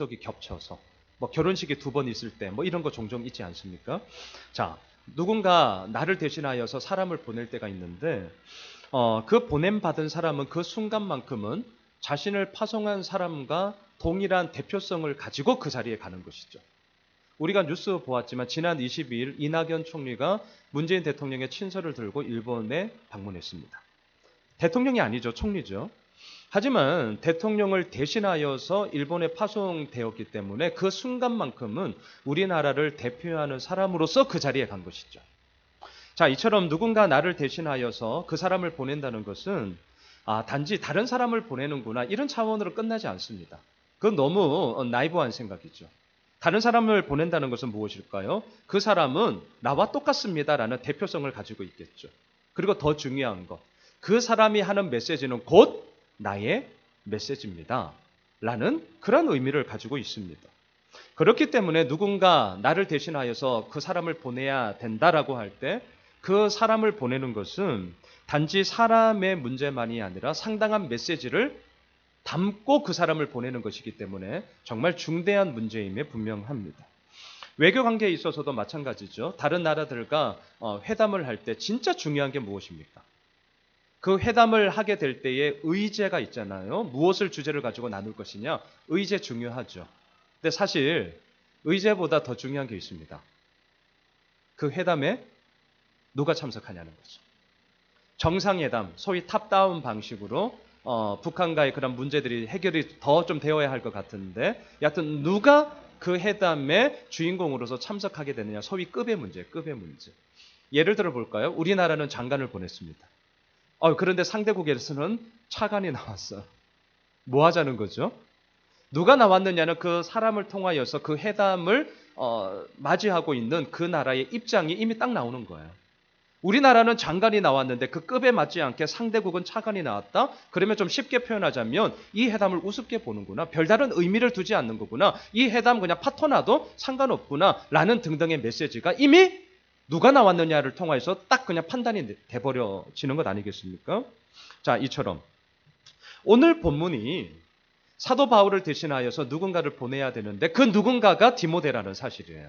약속이 겹쳐서 뭐 결혼식이 두 번 있을 때 뭐 이런 거 종종 있지 않습니까? 자, 누군가 나를 대신하여서 사람을 보낼 때가 있는데 그 보냄받은 사람은 그 순간만큼은 자신을 파송한 사람과 동일한 대표성을 가지고 그 자리에 가는 것이죠. 우리가 뉴스 보았지만 지난 22일 이낙연 총리가 문재인 대통령의 친서를 들고 일본에 방문했습니다. 대통령이 아니죠, 총리죠. 하지만 대통령을 대신하여서 일본에 파송되었기 때문에 그 순간만큼은 우리나라를 대표하는 사람으로서 그 자리에 간 것이죠. 자, 이처럼 누군가 나를 대신하여서 그 사람을 보낸다는 것은 단지 다른 사람을 보내는구나 이런 차원으로 끝나지 않습니다. 그건 너무 나이브한 생각이죠. 다른 사람을 보낸다는 것은 무엇일까요? 그 사람은 나와 똑같습니다라는 대표성을 가지고 있겠죠. 그리고 더 중요한 것, 그 사람이 하는 메시지는 곧 나의 메시지입니다. 라는 그런 의미를 가지고 있습니다. 그렇기 때문에 누군가 나를 대신하여서 그 사람을 보내야 된다라고 할 때 그 사람을 보내는 것은 단지 사람의 문제만이 아니라 상당한 메시지를 담고 그 사람을 보내는 것이기 때문에 정말 중대한 문제임에 분명합니다. 외교 관계에 있어서도 마찬가지죠. 다른 나라들과 회담을 할 때 진짜 중요한 게 무엇입니까? 그 회담을 하게 될 때에 의제가 있잖아요. 무엇을 주제를 가지고 나눌 것이냐? 의제 중요하죠. 근데 사실 의제보다 더 중요한 게 있습니다. 그 회담에 누가 참석하냐는 거죠. 정상회담, 소위 탑다운 방식으로 북한과의 그런 문제들이 해결이 더 좀 되어야 할 것 같은데 여하튼 누가 그 회담의 주인공으로서 참석하게 되느냐, 소위 급의 문제, 급의 문제. 예를 들어 볼까요? 우리나라는 장관을 보냈습니다. 그런데 상대국에서는 차관이 나왔어요. 뭐 하자는 거죠? 누가 나왔느냐는 그 사람을 통하여서 그 회담을 맞이하고 있는 그 나라의 입장이 이미 딱 나오는 거예요. 우리나라는 장관이 나왔는데 그 급에 맞지 않게 상대국은 차관이 나왔다? 그러면 좀 쉽게 표현하자면 이 회담을 우습게 보는구나. 별다른 의미를 두지 않는 거구나. 이 회담 그냥 파토나도 상관없구나. 라는 등등의 메시지가 이미 누가 나왔느냐를 통해서 딱 그냥 판단이 돼버려지는 것 아니겠습니까? 자, 이처럼 오늘 본문이 사도 바울을 대신하여서 누군가를 보내야 되는데 그 누군가가 디모데라는 사실이에요.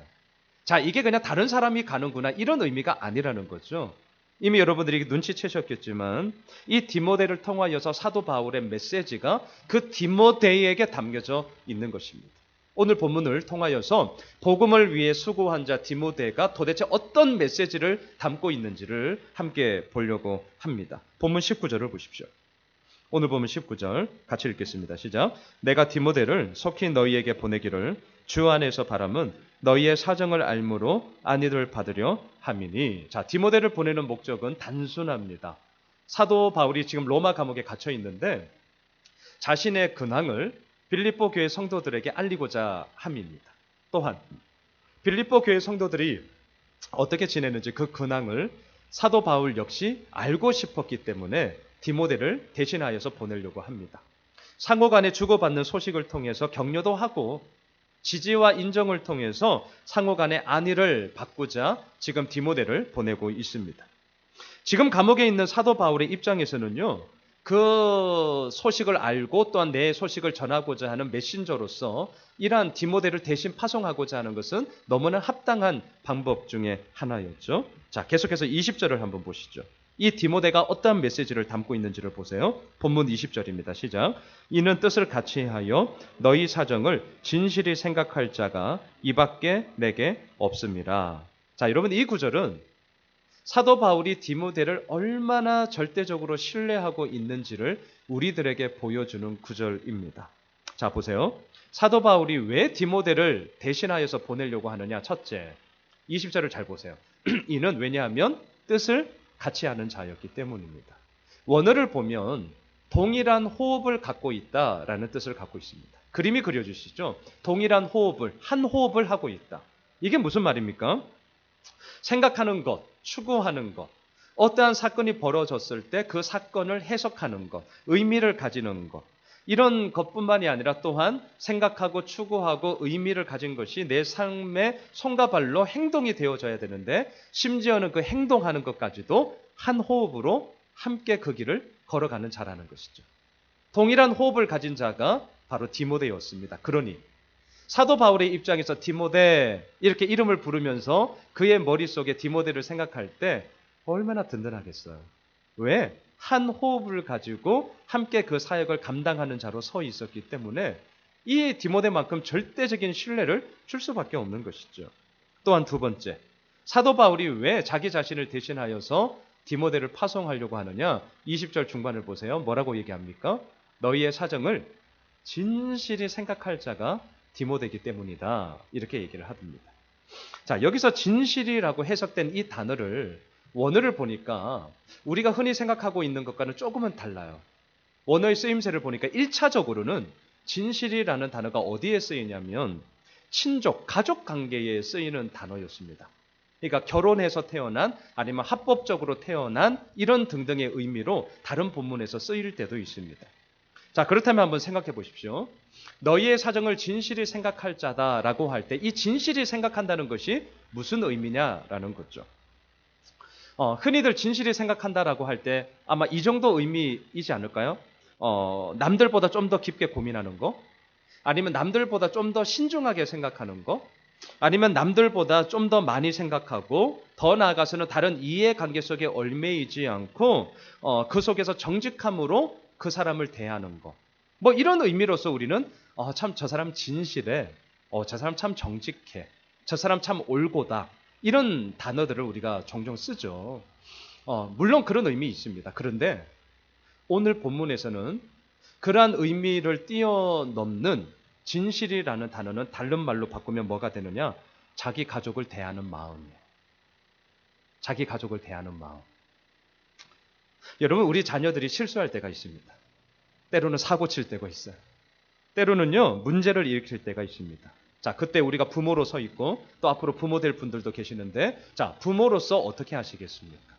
자, 이게 그냥 다른 사람이 가는구나 이런 의미가 아니라는 거죠. 이미 여러분들이 눈치채셨겠지만 이 디모데를 통하여서 사도 바울의 메시지가 그 디모데에게 담겨져 있는 것입니다. 오늘 본문을 통하여서 복음을 위해 수고한 자 디모데가 도대체 어떤 메시지를 담고 있는지를 함께 보려고 합니다. 본문 19절을 보십시오. 오늘 보면 19절 같이 읽겠습니다. 시작. 내가 디모데를 속히 너희에게 보내기를 주 안에서 바람은 너희의 사정을 알므로 안위를 받으려 함이니. 자, 디모데를 보내는 목적은 단순합니다. 사도 바울이 지금 로마 감옥에 갇혀 있는데 자신의 근황을 빌립보 교회 성도들에게 알리고자 함입니다. 또한 빌립보 교회 성도들이 어떻게 지내는지 그 근황을 사도 바울 역시 알고 싶었기 때문에 디모데를 대신하여서 보내려고 합니다. 상호간에 주고받는 소식을 통해서 격려도 하고 지지와 인정을 통해서 상호간의 안위를 바꾸자 지금 디모데를 보내고 있습니다. 지금 감옥에 있는 사도 바울의 입장에서는요, 그 소식을 알고 또한 내 소식을 전하고자 하는 메신저로서 이러한 디모데를 대신 파송하고자 하는 것은 너무나 합당한 방법 중에 하나였죠. 자, 계속해서 20절을 한번 보시죠. 이 디모데가 어떠한 메시지를 담고 있는지를 보세요. 본문 20절입니다. 시작. 이는 뜻을 같이 하여 너희 사정을 진실히 생각할 자가 이밖에 내게 없습니다. 자, 여러분 이 구절은 사도 바울이 디모데를 얼마나 절대적으로 신뢰하고 있는지를 우리들에게 보여주는 구절입니다. 자, 보세요. 사도 바울이 왜 디모데를 대신하여서 보내려고 하느냐? 첫째, 20절을 잘 보세요. 이는 왜냐하면 뜻을 같이 하는 자였기 때문입니다. 원어를 보면 동일한 호흡을 갖고 있다라는 뜻을 갖고 있습니다. 그림이 그려주시죠? 동일한 호흡을, 한 호흡을 하고 있다. 이게 무슨 말입니까? 생각하는 것, 추구하는 것, 어떠한 사건이 벌어졌을 때 그 사건을 해석하는 것, 의미를 가지는 것, 이런 것뿐만이 아니라 또한 생각하고 추구하고 의미를 가진 것이 내 삶의 손과 발로 행동이 되어져야 되는데 심지어는 그 행동하는 것까지도 한 호흡으로 함께 그 길을 걸어가는 자라는 것이죠. 동일한 호흡을 가진 자가 바로 디모데였습니다. 그러니 사도 바울의 입장에서 디모데 이렇게 이름을 부르면서 그의 머릿속에 디모데를 생각할 때 얼마나 든든하겠어요. 왜? 한 호흡을 가지고 함께 그 사역을 감당하는 자로 서 있었기 때문에 이 디모데만큼 절대적인 신뢰를 줄 수밖에 없는 것이죠. 또한 두 번째, 사도 바울이 왜 자기 자신을 대신하여서 디모데를 파송하려고 하느냐? 20절 중반을 보세요. 뭐라고 얘기합니까? 너희의 사정을 진실히 생각할 자가 디모데이기 때문이다. 이렇게 얘기를 합니다. 자, 여기서 진실이라고 해석된 이 단어를 원어를 보니까 우리가 흔히 생각하고 있는 것과는 조금은 달라요. 원어의 쓰임새를 보니까 1차적으로는 진실이라는 단어가 어디에 쓰이냐면 친족, 가족 관계에 쓰이는 단어였습니다. 그러니까 결혼해서 태어난 아니면 합법적으로 태어난 이런 등등의 의미로 다른 본문에서 쓰일 때도 있습니다. 자, 그렇다면 한번 생각해 보십시오. 너희의 사정을 진실히 생각할 자다라고 할 때 이 진실이 생각한다는 것이 무슨 의미냐라는 거죠. 흔히들 진실이 생각한다라고 할 때 아마 이 정도 의미이지 않을까요? 남들보다 좀 더 깊게 고민하는 거, 아니면 남들보다 좀 더 신중하게 생각하는 거, 아니면 남들보다 좀 더 많이 생각하고 더 나아가서는 다른 이해관계 속에 얽매이지 않고 그 속에서 정직함으로 그 사람을 대하는 거. 뭐 이런 의미로서 우리는 참 저 사람 진실해, 저 사람 참 정직해, 저 사람 참 올고다, 이런 단어들을 우리가 종종 쓰죠. 물론 그런 의미 있습니다. 그런데 오늘 본문에서는 그러한 의미를 뛰어넘는 진실이라는 단어는 다른 말로 바꾸면 뭐가 되느냐? 자기 가족을 대하는 마음이에요. 자기 가족을 대하는 마음. 여러분, 우리 자녀들이 실수할 때가 있습니다. 때로는 사고 칠 때가 있어요. 때로는요, 문제를 일으킬 때가 있습니다. 자, 그때 우리가 부모로 서 있고 또 앞으로 부모 될 분들도 계시는데, 자, 부모로서 어떻게 하시겠습니까?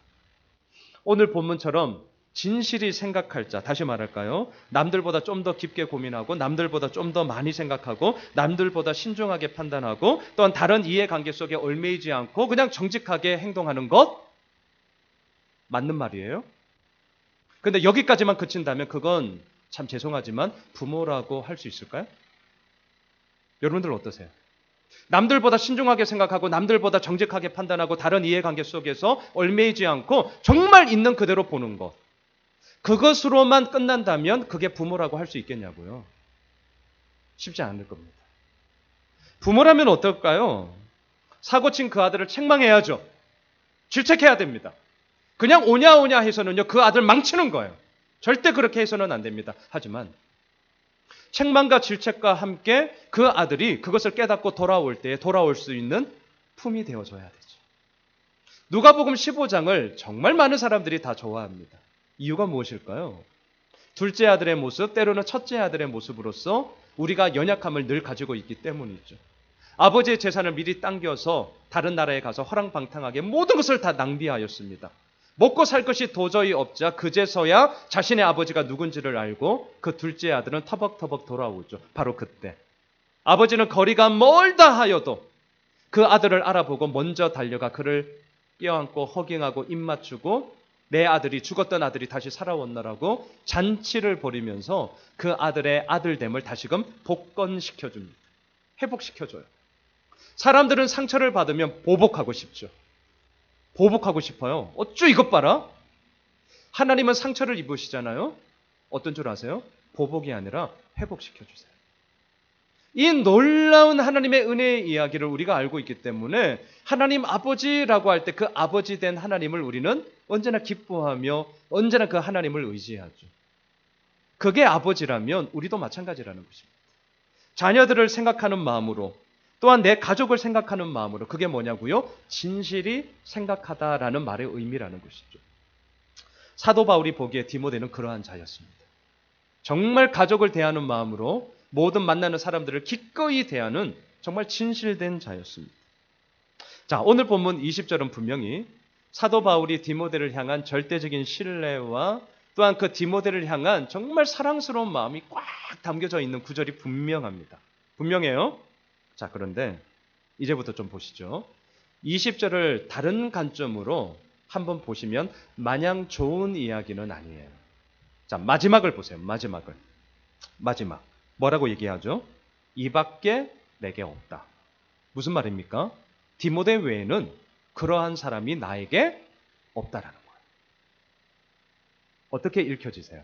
오늘 본문처럼 진실이 생각할 자, 다시 말할까요? 남들보다 좀 더 깊게 고민하고 남들보다 좀 더 많이 생각하고 남들보다 신중하게 판단하고 또한 다른 이해관계 속에 얽매이지 않고 그냥 정직하게 행동하는 것, 맞는 말이에요. 근데 여기까지만 그친다면 그건 참 죄송하지만 부모라고 할 수 있을까요? 여러분들 어떠세요? 남들보다 신중하게 생각하고 남들보다 정직하게 판단하고 다른 이해관계 속에서 얽매이지 않고 정말 있는 그대로 보는 것, 그것으로만 끝난다면 그게 부모라고 할 수 있겠냐고요? 쉽지 않을 겁니다. 부모라면 어떨까요? 사고친 그 아들을 책망해야죠. 질책해야 됩니다. 그냥 오냐 오냐 해서는요, 그 아들 망치는 거예요. 절대 그렇게 해서는 안 됩니다. 하지만 책망과 질책과 함께 그 아들이 그것을 깨닫고 돌아올 때에 돌아올 수 있는 품이 되어줘야 되죠. 누가복음 15장을 정말 많은 사람들이 다 좋아합니다. 이유가 무엇일까요? 둘째 아들의 모습, 때로는 첫째 아들의 모습으로서 우리가 연약함을 늘 가지고 있기 때문이죠. 아버지의 재산을 미리 당겨서 다른 나라에 가서 허랑방탕하게 모든 것을 다 낭비하였습니다. 먹고 살 것이 도저히 없자 그제서야 자신의 아버지가 누군지를 알고 그 둘째 아들은 터벅터벅 돌아오죠. 바로 그때 아버지는 거리가 멀다 하여도 그 아들을 알아보고 먼저 달려가 그를 껴안고 허깅하고 입 맞추고 내 아들이, 죽었던 아들이 다시 살아왔나라고 잔치를 벌이면서 그 아들의 아들됨을 다시금 복권시켜줍니다. 회복시켜줘요. 사람들은 상처를 받으면 보복하고 싶죠. 보복하고 싶어요. 어쭈 이것 봐라. 하나님은 상처를 입으시잖아요. 어떤 줄 아세요? 보복이 아니라 회복시켜주세요. 이 놀라운 하나님의 은혜의 이야기를 우리가 알고 있기 때문에 하나님 아버지라고 할 때 그 아버지 된 하나님을 우리는 언제나 기뻐하며 언제나 그 하나님을 의지하죠. 그게 아버지라면 우리도 마찬가지라는 것입니다. 자녀들을 생각하는 마음으로 또한 내 가족을 생각하는 마음으로, 그게 뭐냐고요? 진실이 생각하다라는 말의 의미라는 것이죠. 사도 바울이 보기에 디모데는 그러한 자였습니다. 정말 가족을 대하는 마음으로 모든 만나는 사람들을 기꺼이 대하는 정말 진실된 자였습니다. 자, 오늘 본문 20절은 분명히 사도 바울이 디모데를 향한 절대적인 신뢰와 또한 그 디모데를 향한 정말 사랑스러운 마음이 꽉 담겨져 있는 구절이 분명합니다. 분명해요. 자, 그런데 이제부터 좀 보시죠. 20절을 다른 관점으로 한번 보시면 마냥 좋은 이야기는 아니에요. 자, 마지막을 보세요. 마지막. 뭐라고 얘기하죠? 이 밖에 내게 없다. 무슨 말입니까? 디모데 외에는 그러한 사람이 나에게 없다라는 거예요. 어떻게 읽혀지세요?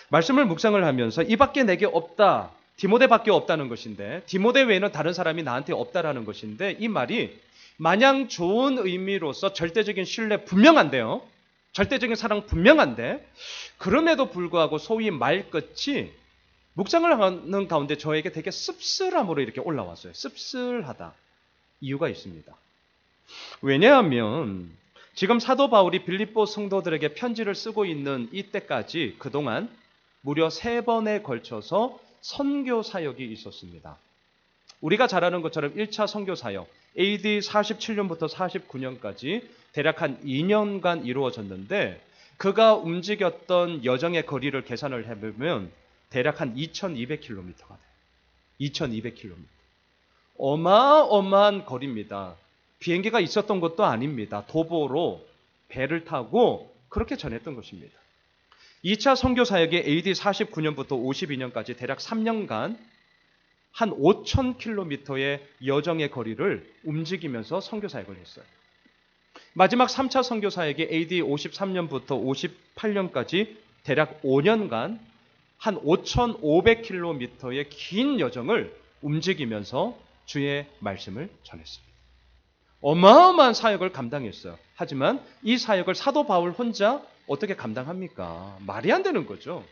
말씀을 묵상을 하면서 이밖에 내게 없다. 디모데밖에 없다는 것인데, 디모데 외에는 다른 사람이 나한테 없다라는 것인데, 이 말이 마냥 좋은 의미로서 절대적인 신뢰 분명한데요. 절대적인 사랑 분명한데, 그럼에도 불구하고 소위 말끝이 묵상을 하는 가운데 저에게 되게 씁쓸함으로 이렇게 올라왔어요. 씁쓸하다. 이유가 있습니다. 왜냐하면 지금 사도 바울이 빌립보 성도들에게 편지를 쓰고 있는 이때까지 그동안 무려 3번에 걸쳐서 선교 사역이 있었습니다. 우리가 잘 아는 것처럼 1차 선교 사역 AD 47년부터 49년까지 대략 한 2년간 이루어졌는데, 그가 움직였던 여정의 거리를 계산을 해보면 대략 한 2200km가 돼요. 2200km. 어마어마한 거리입니다. 비행기가 있었던 것도 아닙니다. 도보로 배를 타고 그렇게 전했던 것입니다. 2차 선교 사역이 AD 49년부터 52년까지 대략 3년간 한 5000km의 여정의 거리를 움직이면서 선교 사역을 했어요. 마지막 3차 선교 사역이 AD 53년부터 58년까지 대략 5년간 한 5500km의 긴 여정을 움직이면서 주의 말씀을 전했습니다. 어마어마한 사역을 감당했어요. 하지만 이 사역을 사도 바울 혼자 어떻게 감당합니까? 말이 안 되는 거죠.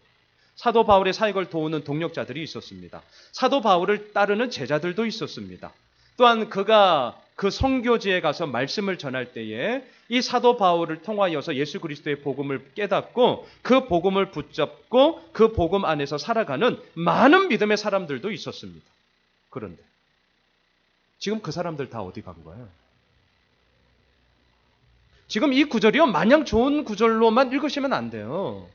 사도 바울의 사역을 도우는 동력자들이 있었습니다. 사도 바울을 따르는 제자들도 있었습니다. 또한 그가 그 선교지에 가서 말씀을 전할 때에 이 사도 바울을 통하여서 예수 그리스도의 복음을 깨닫고 그 복음을 붙잡고 그 복음 안에서 살아가는 많은 믿음의 사람들도 있었습니다. 그런데 지금 그 사람들 다 어디 간 거예요? 지금 이 구절이요, 마냥 좋은 구절로만 읽으시면 안 돼요.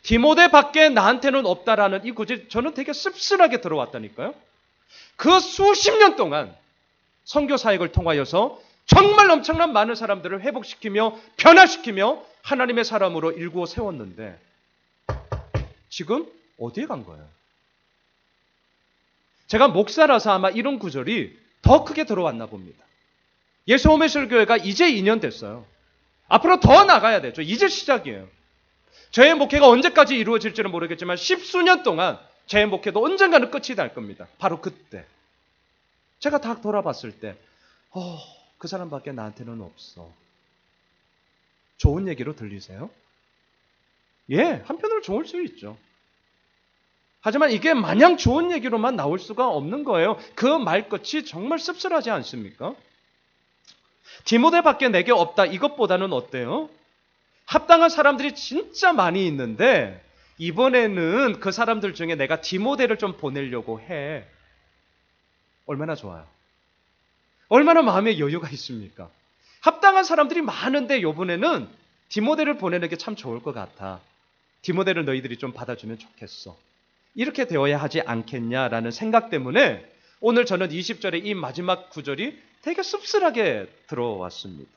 디모데 밖에 나한테는 없다라는 이 구절이 저는 되게 씁쓸하게 들어왔다니까요. 그 수십 년 동안 선교 사역을 통하여서 정말 엄청난 많은 사람들을 회복시키며 변화시키며 하나님의 사람으로 일구어 세웠는데 지금 어디에 간 거예요? 제가 목사라서 아마 이런 구절이 더 크게 들어왔나 봅니다. 예수홈의술교회가 이제 2년 됐어요. 앞으로 더 나가야 되죠. 이제 시작이에요. 저의 목회가 언제까지 이루어질지는 모르겠지만 10수년 동안 제 목회도 언젠가는 끝이 날 겁니다. 바로 그때. 제가 다 돌아봤을 때 그 사람밖에 나한테는 없어. 좋은 얘기로 들리세요? 예, 한편으로 좋을 수 있죠. 하지만 이게 마냥 좋은 얘기로만 나올 수가 없는 거예요. 그 말끝이 정말 씁쓸하지 않습니까? 디모데밖에 내게 없다. 이것보다는 어때요? 합당한 사람들이 진짜 많이 있는데 이번에는 그 사람들 중에 내가 디모데를 좀 보내려고 해. 얼마나 좋아요. 얼마나 마음에 여유가 있습니까? 합당한 사람들이 많은데 이번에는 디모데를 보내는 게 참 좋을 것 같아. 디모데를 너희들이 좀 받아주면 좋겠어. 이렇게 되어야 하지 않겠냐라는 생각 때문에 오늘 저는 20절의 이 마지막 구절이 되게 씁쓸하게 들어왔습니다.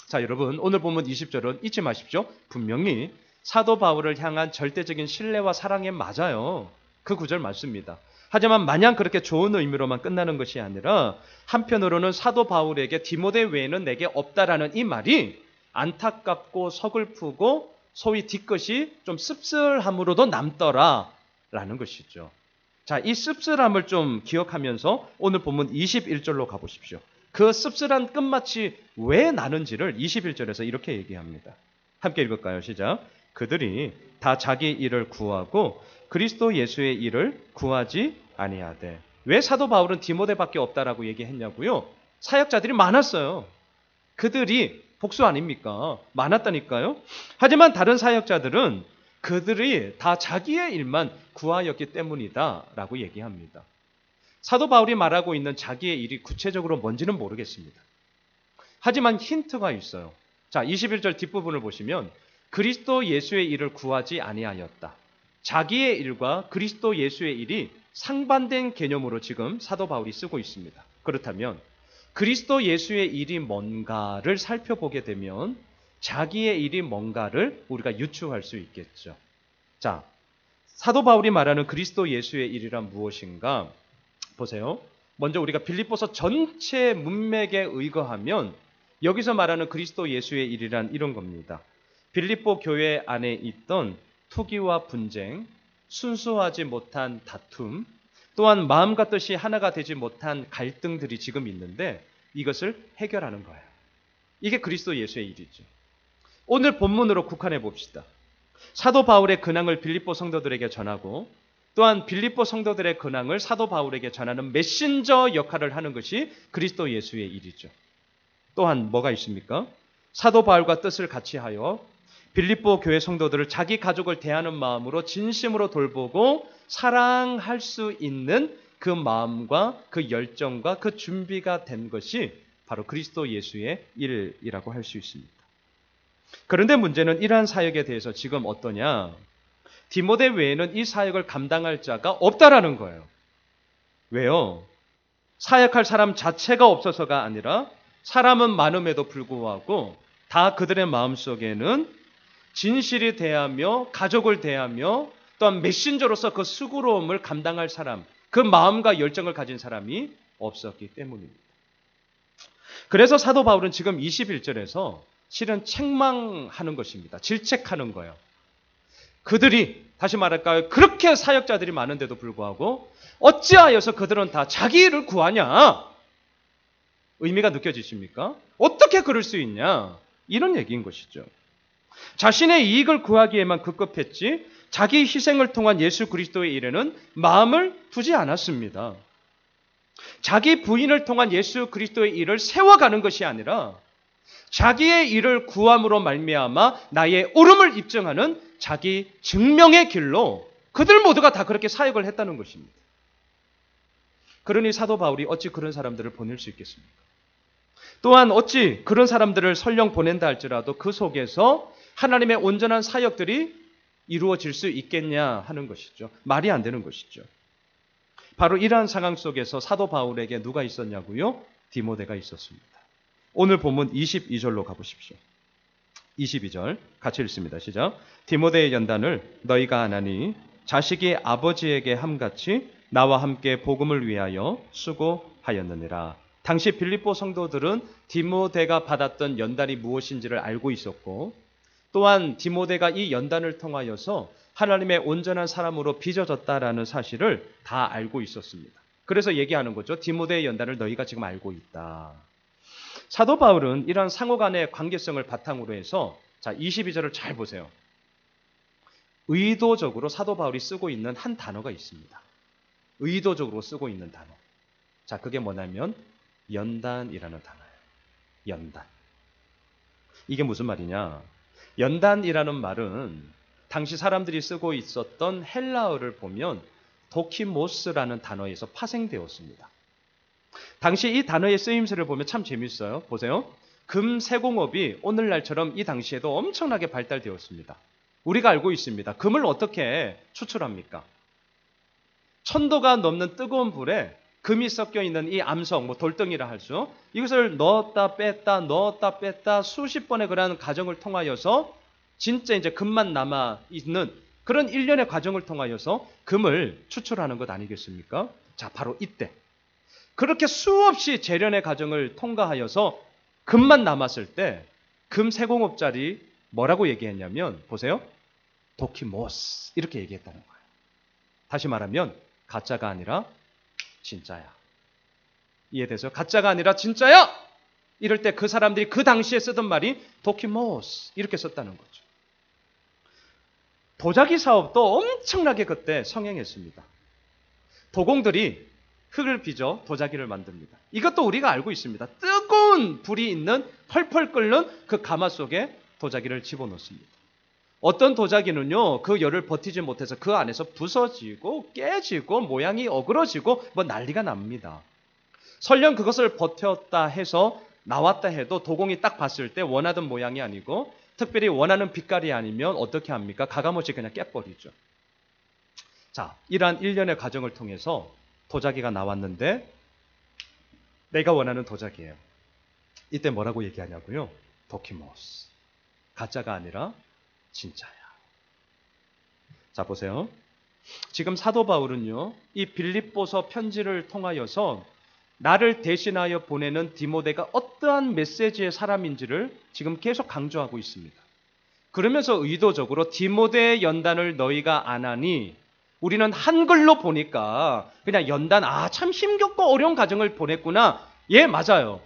자, 여러분, 오늘 보면 20절은 잊지 마십시오. 분명히 사도 바울을 향한 절대적인 신뢰와 사랑에 맞아요. 그 구절 맞습니다. 하지만 마냥 그렇게 좋은 의미로만 끝나는 것이 아니라 한편으로는 사도 바울에게 디모데 외에는 내게 없다라는 이 말이 안타깝고 서글프고 소위 뒤끝이 좀 씁쓸함으로도 남더라라는 것이죠. 자, 이 씁쓸함을 좀 기억하면서 오늘 본문 21절로 가보십시오. 그 씁쓸한 끝마치 왜 나는지를 21절에서 이렇게 얘기합니다. 함께 읽을까요? 시작. 그들이 다 자기 일을 구하고 그리스도 예수의 일을 구하지 아니하되. 왜 사도 바울은 디모데밖에 없다라고 얘기했냐고요? 사역자들이 많았어요. 그들이 복수 아닙니까? 많았다니까요. 하지만 다른 사역자들은 그들이 다 자기의 일만 구하였기 때문이다라고 얘기합니다. 사도 바울이 말하고 있는 자기의 일이 구체적으로 뭔지는 모르겠습니다. 하지만 힌트가 있어요. 자, 21절 뒷부분을 보시면 그리스도 예수의 일을 구하지 아니하였다. 자기의 일과 그리스도 예수의 일이 상반된 개념으로 지금 사도 바울이 쓰고 있습니다. 그렇다면 그리스도 예수의 일이 뭔가를 살펴보게 되면 자기의 일이 뭔가를 우리가 유추할 수 있겠죠. 자, 사도 바울이 말하는 그리스도 예수의 일이란 무엇인가? 보세요. 먼저 우리가 빌립보서 전체 문맥에 의거하면 여기서 말하는 그리스도 예수의 일이란 이런 겁니다. 빌립보 교회 안에 있던 투기와 분쟁, 순수하지 못한 다툼, 또한 마음과 뜻이 하나가 되지 못한 갈등들이 지금 있는데 이것을 해결하는 거예요. 이게 그리스도 예수의 일이죠. 오늘 본문으로 국한해 봅시다. 사도 바울의 근황을 빌립보 성도들에게 전하고 또한 빌립보 성도들의 근황을 사도 바울에게 전하는 메신저 역할을 하는 것이 그리스도 예수의 일이죠. 또한 뭐가 있습니까? 사도 바울과 뜻을 같이 하여 빌립보 교회 성도들을 자기 가족을 대하는 마음으로 진심으로 돌보고 사랑할 수 있는 그 마음과 그 열정과 그 준비가 된 것이 바로 그리스도 예수의 일이라고 할 수 있습니다. 그런데 문제는 이러한 사역에 대해서 지금 어떠냐? 디모데 외에는 이 사역을 감당할 자가 없다라는 거예요. 왜요? 사역할 사람 자체가 없어서가 아니라 사람은 많음에도 불구하고 다 그들의 마음속에는 진실이 대하며 가족을 대하며 또한 메신저로서 그 수고로움을 감당할 사람, 그 마음과 열정을 가진 사람이 없었기 때문입니다. 그래서 사도 바울은 지금 21절에서 실은 책망하는 것입니다. 질책하는 거예요. 그들이 다시 말할까요? 그렇게 사역자들이 많은데도 불구하고 어찌하여서 그들은 다 자기 일을 구하냐? 의미가 느껴지십니까? 어떻게 그럴 수 있냐? 이런 얘기인 것이죠. 자신의 이익을 구하기에만 급급했지 자기 희생을 통한 예수 그리스도의 일에는 마음을 두지 않았습니다. 자기 부인을 통한 예수 그리스도의 일을 세워가는 것이 아니라 자기의 일을 구함으로 말미암아 나의 옳음을 입증하는 자기 증명의 길로 그들 모두가 다 그렇게 사역을 했다는 것입니다. 그러니 사도 바울이 어찌 그런 사람들을 보낼 수 있겠습니까? 또한 어찌 그런 사람들을 설령 보낸다 할지라도 그 속에서 하나님의 온전한 사역들이 이루어질 수 있겠냐 하는 것이죠. 말이 안 되는 것이죠. 바로 이러한 상황 속에서 사도 바울에게 누가 있었냐고요? 디모데가 있었습니다. 오늘 본문 22절로 가보십시오. 22절 같이 읽습니다. 시작. 디모데의 연단을 너희가 아나니 자식이 아버지에게 함같이 나와 함께 복음을 위하여 수고하였느니라. 당시 빌립보 성도들은 디모데가 받았던 연단이 무엇인지를 알고 있었고 또한 디모데가 이 연단을 통하여서 하나님의 온전한 사람으로 빚어졌다라는 사실을 다 알고 있었습니다. 그래서 얘기하는 거죠. 디모데의 연단을 너희가 지금 알고 있다. 사도 바울은 이러한 상호 간의 관계성을 바탕으로 해서 자 22절을 잘 보세요. 의도적으로 사도 바울이 쓰고 있는 한 단어가 있습니다. 의도적으로 쓰고 있는 단어. 자 그게 뭐냐면 연단이라는 단어예요. 연단. 이게 무슨 말이냐? 연단이라는 말은 당시 사람들이 쓰고 있었던 헬라어를 보면 도키모스라는 단어에서 파생되었습니다. 당시 이 단어의 쓰임새를 보면 참 재밌어요. 보세요. 금세공업이 오늘날처럼 이 당시에도 엄청나게 발달되었습니다. 우리가 알고 있습니다. 금을 어떻게 추출합니까? 1000도가 넘는 뜨거운 불에 금이 섞여 있는 이 암석, 돌덩이라 하죠. 이것을 넣었다 뺐다 수십 번의 그러한 과정을 통하여서 진짜 이제 금만 남아 있는 그런 일련의 과정을 통하여서 금을 추출하는 것 아니겠습니까? 자, 바로 이때 그렇게 수없이 재련의 과정을 통과하여서 금만 남았을 때 금 세공업자리 뭐라고 얘기했냐면 보세요. 도키모스 이렇게 얘기했다는 거예요. 다시 말하면 가짜가 아니라 진짜야. 이해돼서 가짜가 아니라 진짜야. 이럴 때 그 사람들이 그 당시에 쓰던 말이 도키모스 이렇게 썼다는 거죠. 도자기 사업도 엄청나게 그때 성행했습니다. 도공들이 흙을 빚어 도자기를 만듭니다. 이것도 우리가 알고 있습니다. 뜨거운 불이 있는 펄펄 끓는 그 가마 속에 도자기를 집어넣습니다. 어떤 도자기는요, 그 열을 버티지 못해서 그 안에서 부서지고 깨지고 모양이 어그러지고 난리가 납니다. 설령 그것을 버텼다 해서 나왔다 해도 도공이 딱 봤을 때 원하던 모양이 아니고 특별히 원하는 빛깔이 아니면 어떻게 합니까? 가감없이 그냥 깨버리죠. 자, 이러한 일련의 과정을 통해서 도자기가 나왔는데 내가 원하는 도자기예요. 이때 뭐라고 얘기하냐고요? 도키모스. 가짜가 아니라 진짜야. 자, 보세요. 지금 사도 바울은요, 이 빌립보서 편지를 통하여서 나를 대신하여 보내는 디모데가 어떠한 메시지의 사람인지를 지금 계속 강조하고 있습니다. 그러면서 의도적으로 디모데의 연단을 너희가 안 하니, 우리는 한글로 보니까 그냥 연단, 참 힘겹고 어려운 과정을 보냈구나. 예, 맞아요.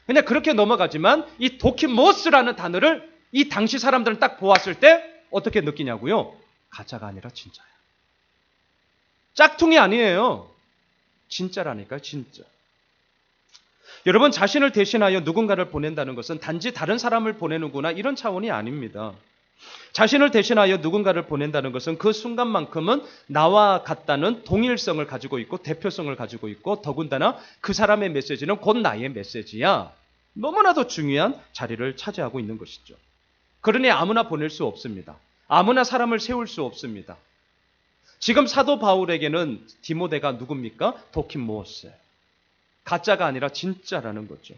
그냥 그렇게 넘어가지만 이 도키모스라는 단어를 이 당시 사람들은 딱 보았을 때 어떻게 느끼냐고요? 가짜가 아니라 진짜야. 짝퉁이 아니에요. 진짜라니까요, 진짜. 여러분, 자신을 대신하여 누군가를 보낸다는 것은 단지 다른 사람을 보내는구나 이런 차원이 아닙니다. 자신을 대신하여 누군가를 보낸다는 것은 그 순간만큼은 나와 같다는 동일성을 가지고 있고 대표성을 가지고 있고, 더군다나 그 사람의 메시지는 곧 나의 메시지야. 너무나도 중요한 자리를 차지하고 있는 것이죠. 그러니 아무나 보낼 수 없습니다. 아무나 사람을 세울 수 없습니다. 지금 사도 바울에게는 디모데가 누굽니까? 도키모스. 가짜가 아니라 진짜라는 거죠.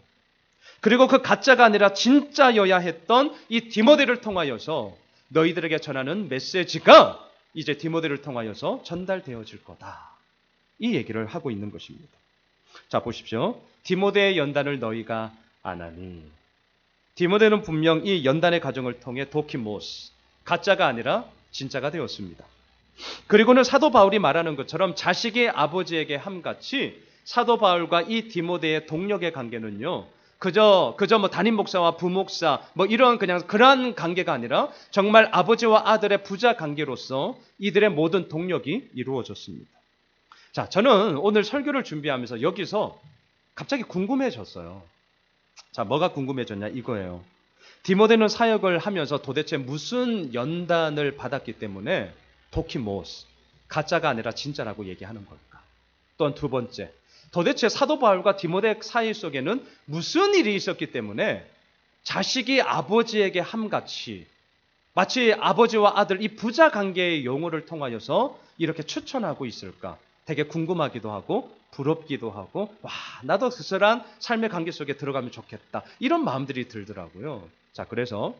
그리고 그 가짜가 아니라 진짜여야 했던 이 디모데를 통하여서 너희들에게 전하는 메시지가 이제 디모데를 통하여서 전달되어질 거다. 이 얘기를 하고 있는 것입니다. 자, 보십시오. 디모데의 연단을 너희가 안 하니. 디모데는 분명 이 연단의 과정을 통해 도키모스, 가짜가 아니라 진짜가 되었습니다. 그리고는 사도 바울이 말하는 것처럼 자식이 아버지에게 함같이 사도 바울과 이 디모데의 동력의 관계는요, 그저 뭐 담임 목사와 부목사 뭐 이런 그냥 그러한 관계가 아니라 정말 아버지와 아들의 부자 관계로서 이들의 모든 동력이 이루어졌습니다. 자, 저는 오늘 설교를 준비하면서 여기서 갑자기 궁금해졌어요. 자, 뭐가 궁금해졌냐 이거예요. 디모데는 사역을 하면서 도대체 무슨 연단을 받았기 때문에 도키모스, 가짜가 아니라 진짜라고 얘기하는 걸까? 또한 두 번째, 도대체 사도 바울과 디모데 사이 속에는 무슨 일이 있었기 때문에 자식이 아버지에게 함같이 마치 아버지와 아들 이 부자 관계의 용어를 통하여서 이렇게 추천하고 있을까? 되게 궁금하기도 하고 부럽기도 하고, 와, 나도 그런 삶의 관계 속에 들어가면 좋겠다, 이런 마음들이 들더라고요. 자, 그래서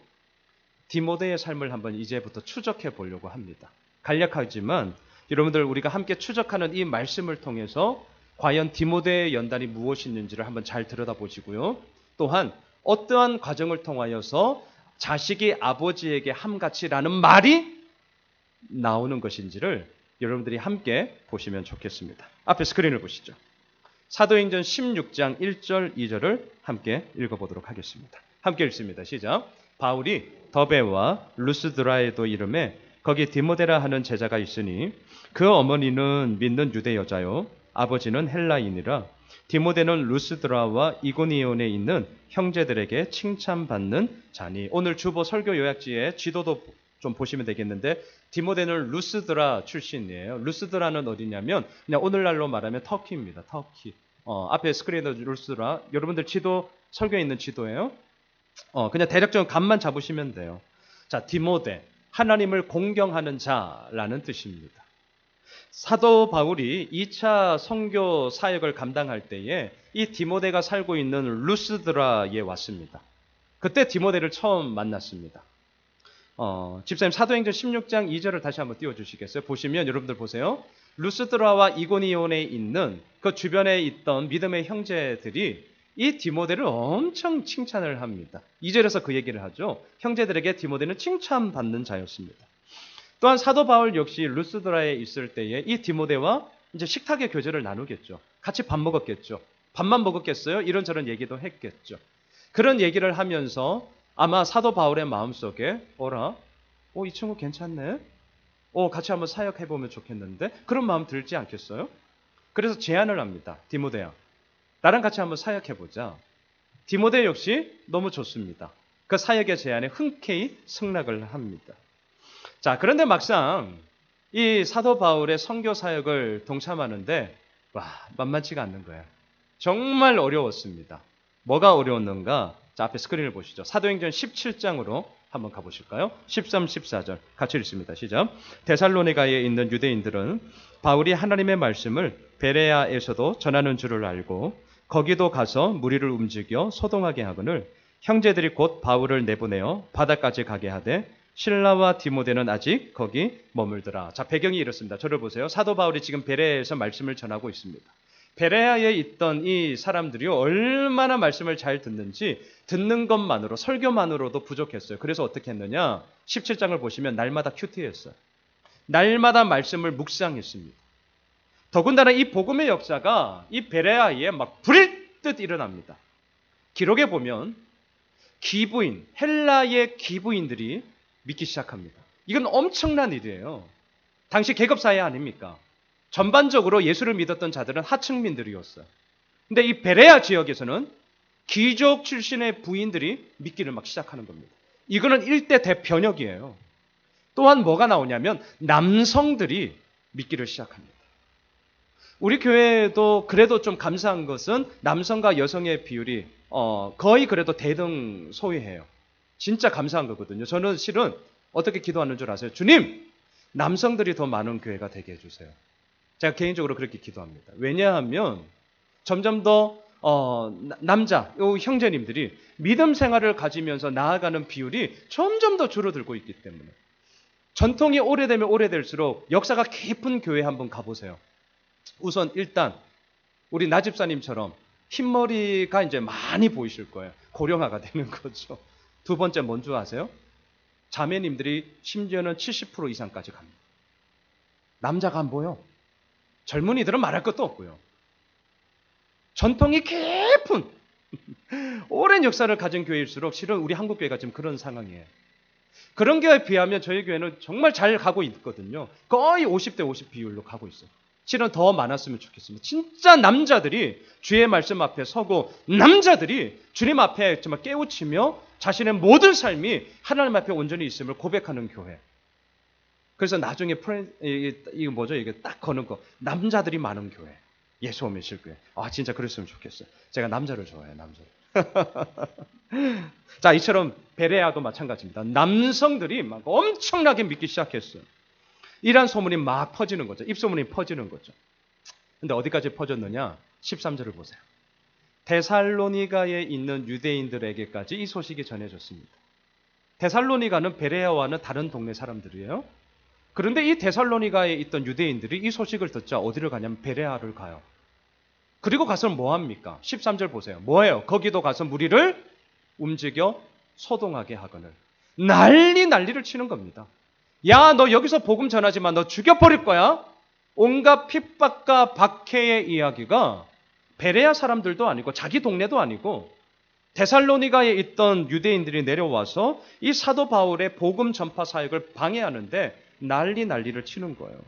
디모데의 삶을 한번 이제부터 추적해 보려고 합니다. 간략하지만 여러분들, 우리가 함께 추적하는 이 말씀을 통해서 과연 디모데의 연단이 무엇이었는지를 한번 잘 들여다보시고요. 또한 어떠한 과정을 통하여서 자식이 아버지에게 함같이라는 말이 나오는 것인지를 여러분들이 함께 보시면 좋겠습니다. 앞에 스크린을 보시죠. 사도행전 16장 1절 2절을 함께 읽어보도록 하겠습니다. 함께 읽습니다. 시작. 바울이 더베와 루스드라에도 이름에 거기 디모데라 하는 제자가 있으니 그 어머니는 믿는 유대 여자요 아버지는 헬라인이라 디모데는 루스드라와 이고니온에 있는 형제들에게 칭찬받는 자니. 오늘 주보 설교 요약지에 지도도 좀 보시면 되겠는데, 디모데는 루스드라 출신이에요. 루스드라는 어디냐면 그냥 오늘날로 말하면 터키입니다. 터키. 앞에 스크린에 루스드라, 여러분들 지도, 설교에 있는 지도예요. 그냥 대략적인 감만 잡으시면 돼요. 자, 디모데, 하나님을 공경하는 자라는 뜻입니다. 사도 바울이 2차 선교 사역을 감당할 때에 이 디모데가 살고 있는 루스드라에 왔습니다. 그때 디모데를 처음 만났습니다. 집사님, 사도행전 16장 2절을 다시 한번 띄워주시겠어요? 보시면 여러분들 보세요. 루스드라와 이고니온에 있는 그 주변에 있던 믿음의 형제들이 이 디모데를 엄청 칭찬을 합니다. 2절에서 그 얘기를 하죠. 형제들에게 디모데는 칭찬받는 자였습니다. 또한 사도 바울 역시 루스드라에 있을 때에 이 디모데와 이제 식탁의 교제를 나누겠죠. 같이 밥 먹었겠죠. 밥만 먹었겠어요? 이런저런 얘기도 했겠죠. 그런 얘기를 하면서 아마 사도 바울의 마음속에 이 친구 괜찮네? 같이 한번 사역해보면 좋겠는데? 그런 마음 들지 않겠어요? 그래서 제안을 합니다. 디모데야, 나랑 같이 한번 사역해보자. 디모데 역시 너무 좋습니다. 그 사역의 제안에 흔쾌히 승낙을 합니다. 자, 그런데 막상 이 사도 바울의 선교 사역을 동참하는데 만만치가 않는 거예요. 정말 어려웠습니다. 뭐가 어려웠는가? 자, 앞에 스크린을 보시죠. 사도행전 17장으로 한번 가보실까요? 13, 14절 같이 읽습니다. 시작. 데살로니가에 있는 유대인들은 바울이 하나님의 말씀을 베레아에서도 전하는 줄을 알고 거기도 가서 무리를 움직여 소동하게 하거늘 형제들이 곧 바울을 내보내어 바다까지 가게 하되 신라와 디모데는 아직 거기 머물더라. 자, 배경이 이렇습니다. 저를 보세요. 사도 바울이 지금 베레아에서 말씀을 전하고 있습니다. 베레아에 있던 이 사람들이 얼마나 말씀을 잘 듣는지 듣는 것만으로, 설교만으로도 부족했어요. 그래서 어떻게 했느냐? 17장을 보시면 날마다 큐티했어요. 날마다 말씀을 묵상했습니다. 더군다나 이 복음의 역사가 이 베레아에 막 불일 일어납니다. 기록에 보면 기부인, 헬라의 기부인들이 믿기 시작합니다. 이건 엄청난 일이에요. 당시 계급사회 아닙니까? 전반적으로 예수를 믿었던 자들은 하층민들이었어요. 근데 이 베레아 지역에서는 귀족 출신의 부인들이 믿기를 막 시작하는 겁니다. 이거는 일대 대변혁이에요. 또한 뭐가 나오냐면 남성들이 믿기를 시작합니다. 우리 교회도 그래도 좀 감사한 것은 남성과 여성의 비율이 거의 그래도 대등소이해요. 진짜 감사한 거거든요. 저는 실은 어떻게 기도하는 줄 아세요? 주님, 남성들이 더 많은 교회가 되게 해주세요. 제가 개인적으로 그렇게 기도합니다. 왜냐하면 점점 더 남자, 형제님들이 믿음 생활을 가지면서 나아가는 비율이 점점 더 줄어들고 있기 때문에 전통이 오래되면 오래될수록 역사가 깊은 교회 한번 가보세요. 우선 일단 우리 나집사님처럼 흰머리가 이제 많이 보이실 거예요. 고령화가 되는 거죠. 두 번째 뭔지 아세요? 자매님들이 심지어는 70% 이상까지 갑니다. 남자가 안 보여. 젊은이들은 말할 것도 없고요. 전통이 깊은 오랜 역사를 가진 교회일수록 실은 우리 한국 교회가 지금 그런 상황이에요. 그런 교회에 비하면 저희 교회는 정말 잘 가고 있거든요. 거의 50대 50 비율로 가고 있어요. 실은 더 많았으면 좋겠습니다. 진짜 남자들이 주의 말씀 앞에 서고 남자들이 주님 앞에 정말 깨우치며 자신의 모든 삶이 하나님 앞에 온전히 있음을 고백하는 교회. 그래서 나중에 이게 뭐죠? 이게 딱 거는 거. 남자들이 많은 교회. 예수 오면 실교회. 아, 진짜 그랬으면 좋겠어요. 제가 남자를 좋아해요, 남자를. 자, 이처럼 베레아도 마찬가지입니다. 남성들이 막 엄청나게 믿기 시작했어요. 이란 소문이 막 퍼지는 거죠. 입소문이 퍼지는 거죠. 근데 어디까지 퍼졌느냐? 13절을 보세요. 데살로니가에 있는 유대인들에게까지 이 소식이 전해졌습니다. 데살로니가는 베레아와는 다른 동네 사람들이에요. 그런데 이 데살로니가에 있던 유대인들이 이 소식을 듣자 어디를 가냐면 베레아를 가요. 그리고 가서 뭐 합니까? 13절 보세요. 뭐예요? 거기도 가서 무리를 움직여 소동하게 하거늘. 난리를 치는 겁니다. 야, 너 여기서 복음 전하지만 너 죽여버릴 거야? 온갖 핍박과 박해의 이야기가 베레아 사람들도 아니고 자기 동네도 아니고 데살로니가에 있던 유대인들이 내려와서 이 사도 바울의 복음 전파 사역을 방해하는데 난리를 치는 거예요.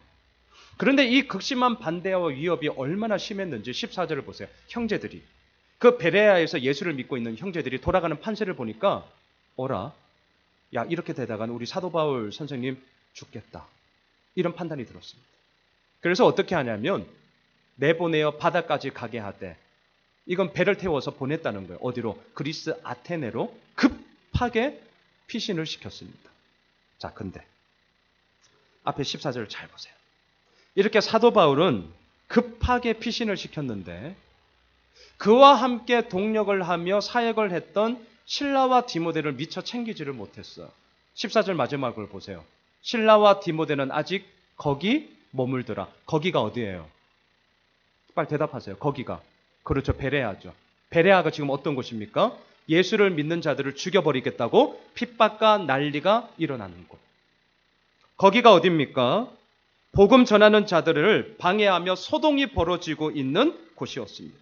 그런데 이 극심한 반대와 위협이 얼마나 심했는지 14절을 보세요. 형제들이, 그 베레아에서 예수를 믿고 있는 형제들이 돌아가는 판세를 보니까 어라? 야, 이렇게 되다가는 우리 사도 바울 선생님 죽겠다. 이런 판단이 들었습니다. 그래서 어떻게 하냐면 내보내어 바다까지 가게 하되, 이건 배를 태워서 보냈다는 거예요. 어디로? 그리스 아테네로 급하게 피신을 시켰습니다. 자, 근데 앞에 14절을 잘 보세요. 이렇게 사도 바울은 급하게 피신을 시켰는데 그와 함께 동력을 하며 사역을 했던 실라와 디모데를 미처 챙기지를 못했어요. 14절 마지막을 보세요. 실라와 디모데는 아직 거기 머물더라. 거기가 어디예요? 빨리 대답하세요. 거기가. 그렇죠. 베레아죠. 베레아가 지금 어떤 곳입니까? 예수를 믿는 자들을 죽여버리겠다고 핍박과 난리가 일어나는 곳. 거기가 어디입니까? 복음 전하는 자들을 방해하며 소동이 벌어지고 있는 곳이었습니다.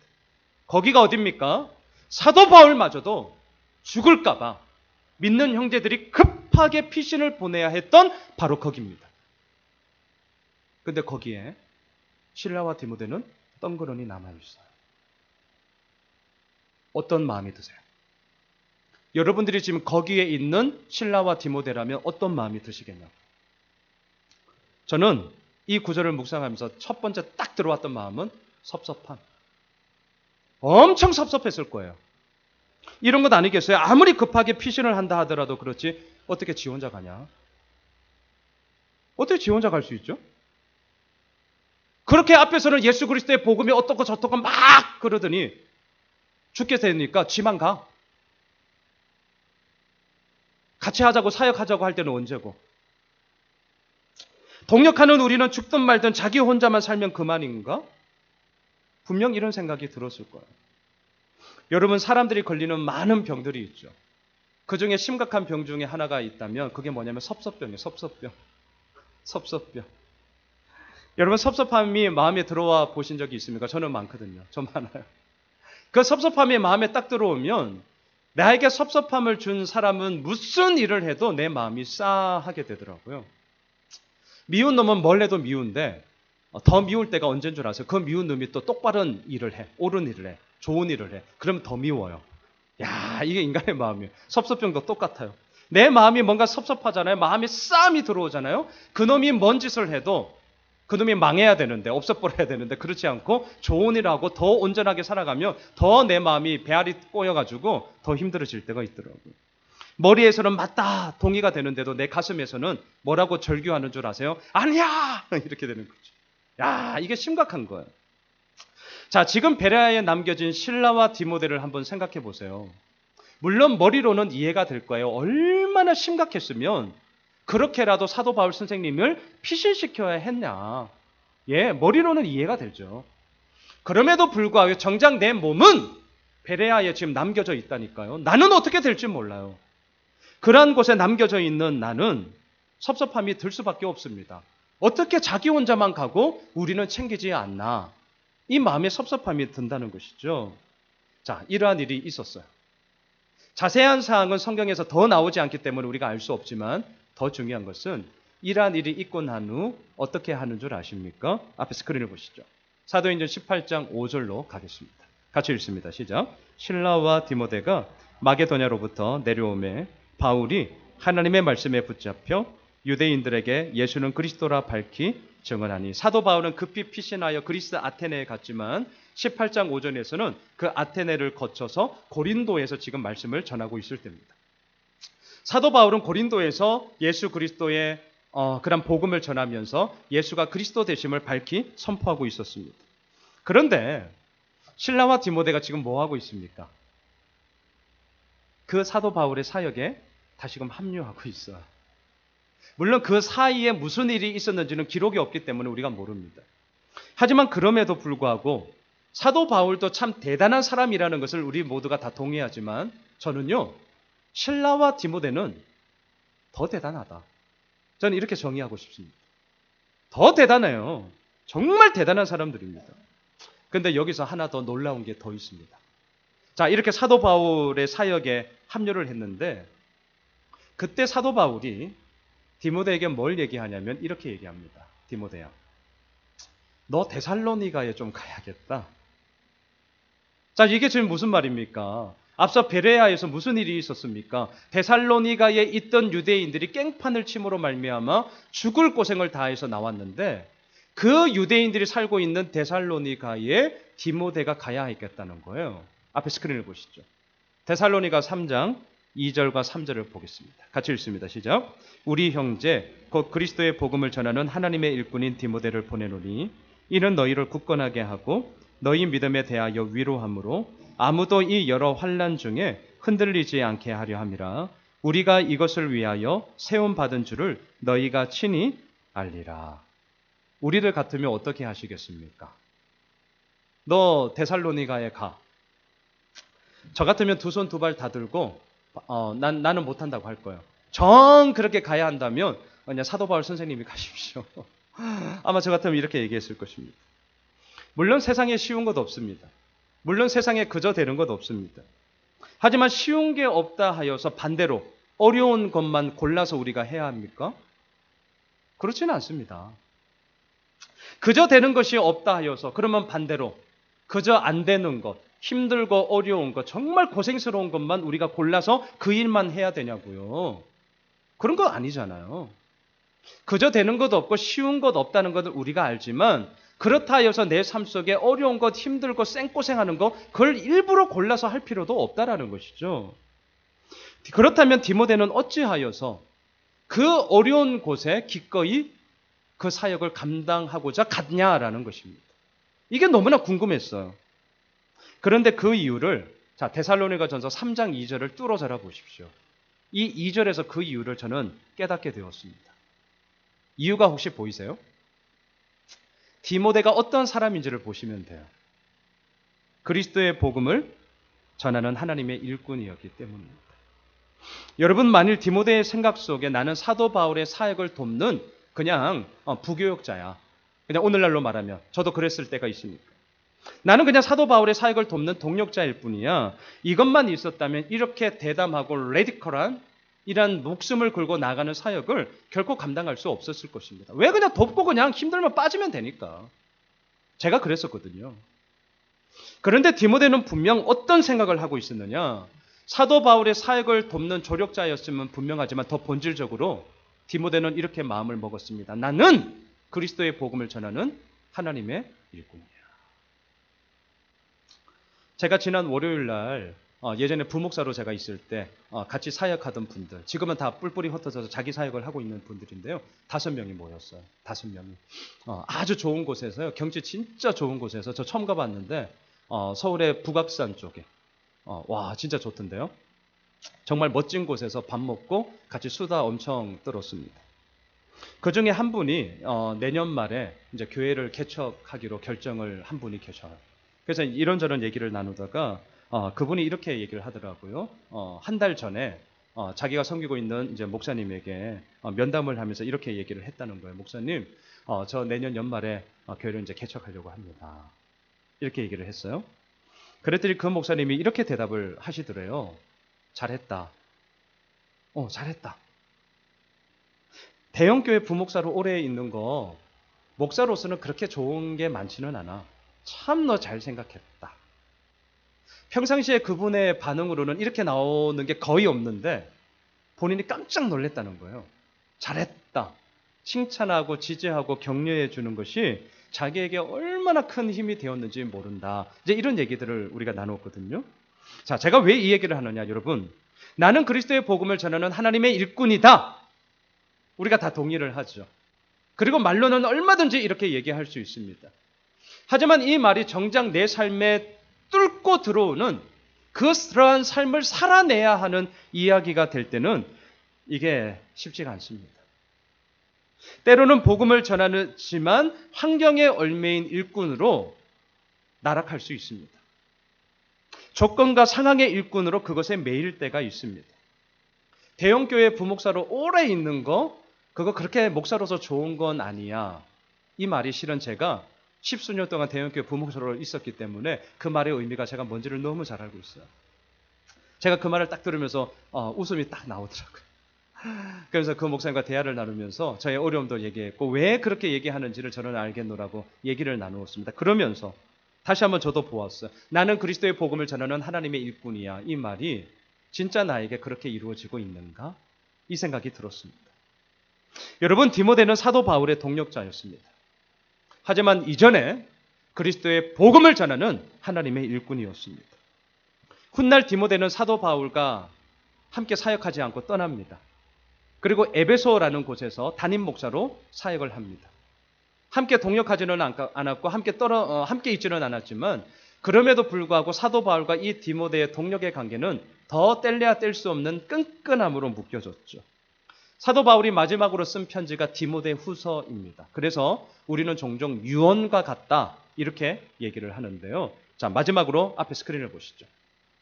거기가 어디입니까? 사도 바울마저도 죽을까봐 믿는 형제들이 급하게 피신을 보내야 했던 바로 거기입니다. 근데 거기에 실라와 디모데는 덩그러니 남아있어요. 어떤 마음이 드세요? 여러분들이 지금 거기에 있는 실라와 디모데라면 어떤 마음이 드시겠냐고. 저는 이 구절을 묵상하면서 첫 번째 딱 들어왔던 마음은 섭섭함. 엄청 섭섭했을 거예요. 이런 것 아니겠어요? 아무리 급하게 피신을 한다 하더라도 그렇지 어떻게 지 혼자 가냐? 어떻게 지 혼자 갈 수 있죠? 그렇게 앞에서는 예수 그리스도의 복음이 어떻고 저떻고 막 그러더니 죽게 되니까 지만 가. 같이 하자고 사역하자고 할 때는 언제고? 동력하는 우리는 죽든 말든 자기 혼자만 살면 그만인가? 분명 이런 생각이 들었을 거예요. 여러분, 사람들이 걸리는 많은 병들이 있죠. 그 중에 심각한 병 중에 하나가 있다면 그게 뭐냐면 섭섭병이에요. 섭섭병. 여러분, 섭섭함이 마음에 들어와 보신 적이 있습니까? 저는 많거든요. 저 많아요. 그 섭섭함이 마음에 딱 들어오면 나에게 섭섭함을 준 사람은 무슨 일을 해도 내 마음이 싸하게 되더라고요. 미운 놈은 뭘 해도 미운데 더 미울 때가 언제인 줄 아세요? 그 미운 놈이 또 똑바른 일을 해. 옳은 일을 해. 좋은 일을 해. 그러면 더 미워요. 야, 이게 인간의 마음이에요. 섭섭병도 똑같아요. 내 마음이 뭔가 섭섭하잖아요. 마음에 싸움이 들어오잖아요. 그놈이 뭔 짓을 해도 그놈이 망해야 되는데, 없어버려야 되는데 그렇지 않고 좋은 일을 하고 더 온전하게 살아가면 더 내 마음이 배알이 꼬여가지고 더 힘들어질 때가 있더라고요. 머리에서는 맞다 동의가 되는데도 내 가슴에서는 뭐라고 절규하는 줄 아세요? 아니야! 이렇게 되는 거죠. 야, 이게 심각한 거예요. 자, 지금 베레아에 남겨진 실라와 디모데를 한번 생각해 보세요. 물론 머리로는 이해가 될 거예요. 얼마나 심각했으면 그렇게라도 사도 바울 선생님을 피신시켜야 했냐. 예, 머리로는 이해가 되죠. 그럼에도 불구하고 정작 내 몸은 베레아에 지금 남겨져 있다니까요. 나는 어떻게 될지 몰라요. 그러한 곳에 남겨져 있는 나는 섭섭함이 들 수밖에 없습니다. 어떻게 자기 혼자만 가고 우리는 챙기지 않나. 이 마음에 섭섭함이 든다는 것이죠. 자, 이러한 일이 있었어요. 자세한 사항은 성경에서 더 나오지 않기 때문에 우리가 알 수 없지만 더 중요한 것은 이러한 일이 있고 난 후 어떻게 하는 줄 아십니까? 앞에 스크린을 보시죠. 사도행전 18장 5절로 가겠습니다. 같이 읽습니다. 시작. 실라와 디모데가 마게도냐로부터 내려오매 바울이 하나님의 말씀에 붙잡혀 유대인들에게 예수는 그리스도라 밝히 증언하니, 사도 바울은 급히 피신하여 그리스 아테네에 갔지만 18장 5절에서는 그 아테네를 거쳐서 고린도에서 지금 말씀을 전하고 있을 때입니다. 사도 바울은 고린도에서 예수 그리스도의 그런 복음을 전하면서 예수가 그리스도 되심을 밝히 선포하고 있었습니다. 그런데 실라와 디모데가 지금 뭐 하고 있습니까? 그 사도 바울의 사역에 다시금 합류하고 있어요. 물론 그 사이에 무슨 일이 있었는지는 기록이 없기 때문에 우리가 모릅니다. 하지만 그럼에도 불구하고 사도 바울도 참 대단한 사람이라는 것을 우리 모두가 다 동의하지만 저는요, 실라와 디모데는 더 대단하다. 저는 이렇게 정의하고 싶습니다. 더 대단해요. 정말 대단한 사람들입니다. 그런데 여기서 하나 더 놀라운 게 더 있습니다. 자, 이렇게 사도 바울의 사역에 합류를 했는데 그때 사도 바울이 디모데에게 뭘 얘기하냐면 이렇게 얘기합니다. 디모데야, 너 데살로니가에 좀 가야겠다. 자, 이게 지금 무슨 말입니까? 앞서 베레아에서 무슨 일이 있었습니까? 데살로니가에 있던 유대인들이 깽판을 침으로 말미암아 죽을 고생을 다해서 나왔는데 그 유대인들이 살고 있는 데살로니가에 디모데가 가야 했겠다는 거예요. 앞에 스크린을 보시죠. 데살로니가 3장 2절과 3절을 보겠습니다. 같이 읽습니다. 시작. 우리 형제 곧 그리스도의 복음을 전하는 하나님의 일꾼인 디모데를 보내노니 이는 너희를 굳건하게 하고 너희 믿음에 대하여 위로함으로 아무도 이 여러 환난 중에 흔들리지 않게 하려 함이라. 우리가 이것을 위하여 세움받은 줄을 너희가 친히 알리라. 우리를 같으면 어떻게 하시겠습니까? 너 데살로니가에 가. 저 같으면 두 손 두 발 다 들고 나는 못한다고 할 거예요. 정 그렇게 가야 한다면 그냥 사도 바울 선생님이 가십시오. 아마 저 같으면 이렇게 얘기했을 것입니다. 물론 세상에 쉬운 것 없습니다. 물론 세상에 그저 되는 것 없습니다. 하지만 쉬운 게 없다 하여서 반대로 어려운 것만 골라서 우리가 해야 합니까? 그렇지는 않습니다. 그저 되는 것이 없다 하여서 그러면 반대로 그저 안 되는 것, 힘들고 어려운 것, 정말 고생스러운 것만 우리가 골라서 그 일만 해야 되냐고요. 그런 거 아니잖아요. 그저 되는 것 없고 쉬운 것 없다는 것을 우리가 알지만 그렇다 해서 내 삶 속에 어려운 것, 힘들고 생고생하는 것, 그걸 일부러 골라서 할 필요도 없다라는 것이죠. 그렇다면 디모데는 어찌하여서 그 어려운 곳에 기꺼이 그 사역을 감당하고자 갔냐라는 것입니다. 이게 너무나 궁금했어요. 그런데 그 이유를 데살로니가 전서 3장 2절을 뚫어져라 보십시오. 이 2절에서 그 이유를 저는 깨닫게 되었습니다. 이유가 혹시 보이세요? 디모데가 어떤 사람인지를 보시면 돼요. 그리스도의 복음을 전하는 하나님의 일꾼이었기 때문입니다. 여러분, 만일 디모데의 생각 속에 나는 사도 바울의 사역을 돕는 그냥 부교역자야. 그냥 오늘날로 말하면 저도 그랬을 때가 있으니까. 나는 그냥 사도 바울의 사역을 돕는 동력자일 뿐이야. 이것만 있었다면 이렇게 대담하고 레디컬한 이런 목숨을 걸고 나가는 사역을 결코 감당할 수 없었을 것입니다. 왜 그냥 돕고 그냥 힘들면 빠지면 되니까. 제가 그랬었거든요. 그런데 디모데는 분명 어떤 생각을 하고 있었느냐. 사도 바울의 사역을 돕는 조력자였으면 분명하지만 더 본질적으로 디모데는 이렇게 마음을 먹었습니다. 나는 그리스도의 복음을 전하는 하나님의 일꾼이야. 제가 지난 월요일 날 예전에 부목사로 제가 있을 때 같이 사역하던 분들, 지금은 다 뿔뿔이 흩어져서 자기 사역을 하고 있는 분들인데요. 5명이 모였어요. 5명이. 아주 좋은 곳에서요. 경치 진짜 좋은 곳에서 저 처음 가봤는데 서울의 북악산 쪽에. 와, 진짜 좋던데요. 정말 멋진 곳에서 밥 먹고 같이 수다 엄청 떨었습니다. 그 중에 한 분이 내년 말에 이제 교회를 개척하기로 결정을 한 분이 계셔요. 그래서 이런저런 얘기를 나누다가 그분이 이렇게 얘기를 하더라고요. 한 달 전에 자기가 섬기고 있는 이제 목사님에게 면담을 하면서 이렇게 얘기를 했다는 거예요. 목사님, 저 내년 연말에 교회를 이제 개척하려고 합니다. 이렇게 얘기를 했어요. 그랬더니 그 목사님이 이렇게 대답을 하시더래요. 잘했다. 잘했다. 대형교회 부목사로 오래 있는 거 목사로서는 그렇게 좋은 게 많지는 않아. 참 너 잘 생각했다. 평상시에 그분의 반응으로는 이렇게 나오는 게 거의 없는데 본인이 깜짝 놀랐다는 거예요. 잘했다. 칭찬하고 지지하고 격려해 주는 것이 자기에게 얼마나 큰 힘이 되었는지 모른다. 이제 이런 얘기들을 우리가 나눴거든요. 자, 제가 왜 이 얘기를 하느냐, 여러분. 나는 그리스도의 복음을 전하는 하나님의 일꾼이다. 우리가 다 동의를 하죠. 그리고 말로는 얼마든지 이렇게 얘기할 수 있습니다. 하지만 이 말이 정작 내 삶에 뚫고 들어오는 그러한 삶을 살아내야 하는 이야기가 될 때는 이게 쉽지가 않습니다. 때로는 복음을 전하지만 환경의 얽매인 일꾼으로 나락할 수 있습니다. 조건과 상황의 일꾼으로 그것에 매일 때가 있습니다. 대형교회 부목사로 오래 있는 거 그거 그렇게 목사로서 좋은 건 아니야. 이 말이 실은 제가 10수년 동안 대형교회 부목사로 있었기 때문에 그 말의 의미가 제가 뭔지를 너무 잘 알고 있어요. 제가 그 말을 딱 들으면서 웃음이 딱 나오더라고요. 그래서 그 목사님과 대화를 나누면서 저의 어려움도 얘기했고 왜 그렇게 얘기하는지를 저는 알겠노라고 얘기를 나누었습니다. 그러면서 다시 한번 저도 보았어요. 나는 그리스도의 복음을 전하는 하나님의 일꾼이야. 이 말이 진짜 나에게 그렇게 이루어지고 있는가? 이 생각이 들었습니다. 여러분, 디모데는 사도 바울의 동력자였습니다. 하지만 이전에 그리스도의 복음을 전하는 하나님의 일꾼이었습니다. 훗날 디모데는 사도 바울과 함께 사역하지 않고 떠납니다. 그리고 에베소라는 곳에서 담임 목사로 사역을 합니다. 함께 동역하지는 않았고 함께 있지는 않았지만 그럼에도 불구하고 사도 바울과 이 디모데의 동력의 관계는 더 뗄래야 뗄 수 없는 끈끈함으로 묶여졌죠. 사도 바울이 마지막으로 쓴 편지가 디모데 후서입니다. 그래서 우리는 종종 유언과 같다 이렇게 얘기를 하는데요. 자, 마지막으로 앞에 스크린을 보시죠.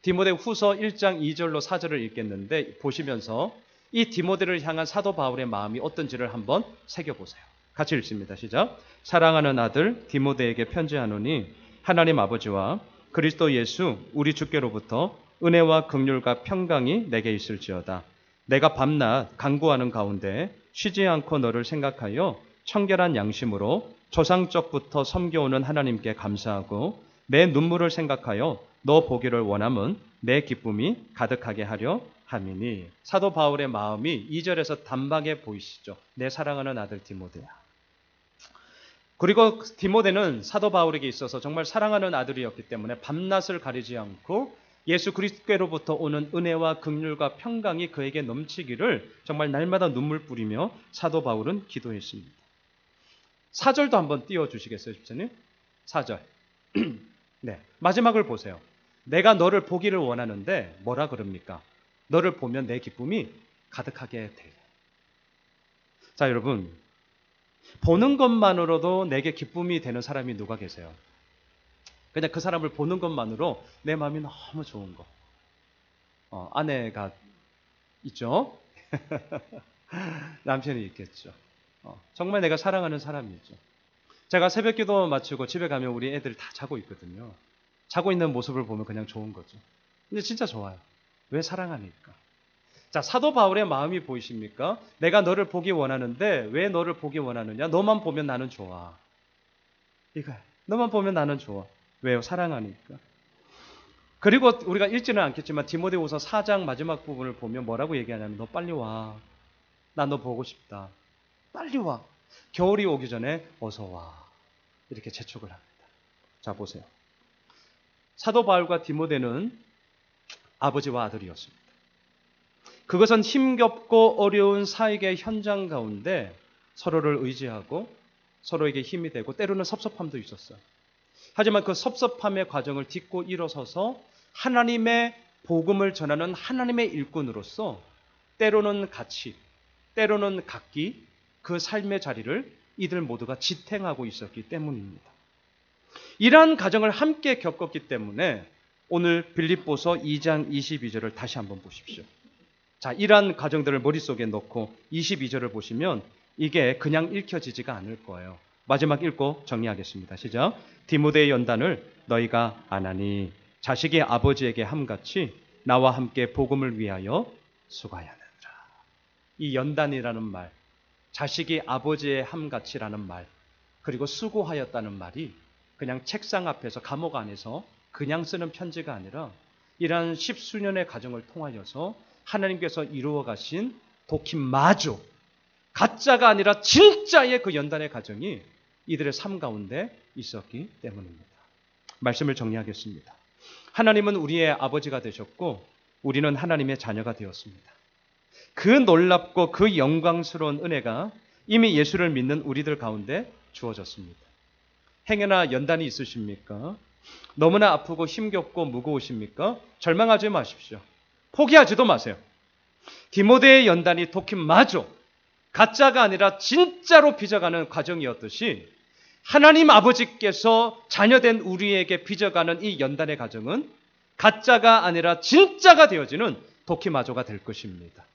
디모데 후서 1장 2절로 4절을 읽겠는데 보시면서 이 디모데를 향한 사도 바울의 마음이 어떤지를 한번 새겨보세요. 같이 읽습니다. 시작. 사랑하는 아들 디모데에게 편지하노니 하나님 아버지와 그리스도 예수 우리 주께로부터 은혜와 긍휼과 평강이 내게 있을지어다. 내가 밤낮 간구하는 가운데 쉬지 않고 너를 생각하여 청결한 양심으로 조상적부터 섬겨오는 하나님께 감사하고 내 눈물을 생각하여 너 보기를 원함은 내 기쁨이 가득하게 하려 함이니. 사도 바울의 마음이 2절에서 단박에 보이시죠. 내 사랑하는 아들 디모데야. 그리고 디모데는 사도 바울에게 있어서 정말 사랑하는 아들이었기 때문에 밤낮을 가리지 않고 예수 그리스도로부터 오는 은혜와 긍휼과 평강이 그에게 넘치기를 정말 날마다 눈물 뿌리며 사도 바울은 기도했습니다. 4절도 한번 띄워주시겠어요, 집사님? 4절. 네, 마지막을 보세요. 내가 너를 보기를 원하는데 뭐라 그럽니까? 너를 보면 내 기쁨이 가득하게 돼. 자, 여러분, 보는 것만으로도 내게 기쁨이 되는 사람이 누가 계세요? 그냥 그 사람을 보는 것만으로 내 마음이 너무 좋은 거. 아내가 있죠? 남편이 있겠죠. 정말 내가 사랑하는 사람이죠. 제가 새벽 기도 마치고 집에 가면 우리 애들 다 자고 있거든요. 자고 있는 모습을 보면 그냥 좋은 거죠. 근데 진짜 좋아요. 왜 사랑하니까. 자, 사도 바울의 마음이 보이십니까? 내가 너를 보기 원하는데 왜 너를 보기 원하느냐? 너만 보면 나는 좋아. 이거야. 너만 보면 나는 좋아. 왜요? 사랑하니까. 그리고 우리가 읽지는 않겠지만 디모데후서 4장 마지막 부분을 보면 뭐라고 얘기하냐면 너 빨리 와. 나 너 보고 싶다. 빨리 와. 겨울이 오기 전에 어서 와. 이렇게 재촉을 합니다. 자, 보세요. 사도 바울과 디모데는 아버지와 아들이었습니다. 그것은 힘겹고 어려운 사역의 현장 가운데 서로를 의지하고 서로에게 힘이 되고 때로는 섭섭함도 있었어요. 하지만 그 섭섭함의 과정을 딛고 일어서서 하나님의 복음을 전하는 하나님의 일꾼으로서 때로는 같이, 때로는 각기 그 삶의 자리를 이들 모두가 지탱하고 있었기 때문입니다. 이러한 과정을 함께 겪었기 때문에 오늘 빌립보서 2장 22절을 다시 한번 보십시오. 자, 이러한 과정들을 머릿속에 넣고 22절을 보시면 이게 그냥 읽혀지지가 않을 거예요. 마지막 읽고 정리하겠습니다. 시작. 디모데의 연단을 너희가 아나니 자식이 아버지에게 함같이 나와 함께 복음을 위하여 수고하야 하느니라. 이 연단이라는 말, 자식이 아버지의 함같이라는 말, 그리고 수고하였다는 말이 그냥 책상 앞에서 감옥 안에서 그냥 쓰는 편지가 아니라 이러한 십수년의 과정을 통하여서 하나님께서 이루어 가신 도키마조, 가짜가 아니라 진짜의 그 연단의 과정이 이들의 삶 가운데 있었기 때문입니다. 말씀을 정리하겠습니다. 하나님은 우리의 아버지가 되셨고 우리는 하나님의 자녀가 되었습니다. 그 놀랍고 그 영광스러운 은혜가 이미 예수를 믿는 우리들 가운데 주어졌습니다. 행여나 연단이 있으십니까? 너무나 아프고 힘겹고 무거우십니까? 절망하지 마십시오. 포기하지도 마세요. 디모데의 연단이 도키마조, 가짜가 아니라 진짜로 빚어가는 과정이었듯이 하나님 아버지께서 자녀된 우리에게 빚어가는 이 연단의 과정은 가짜가 아니라 진짜가 되어지는 도키마조가 될 것입니다.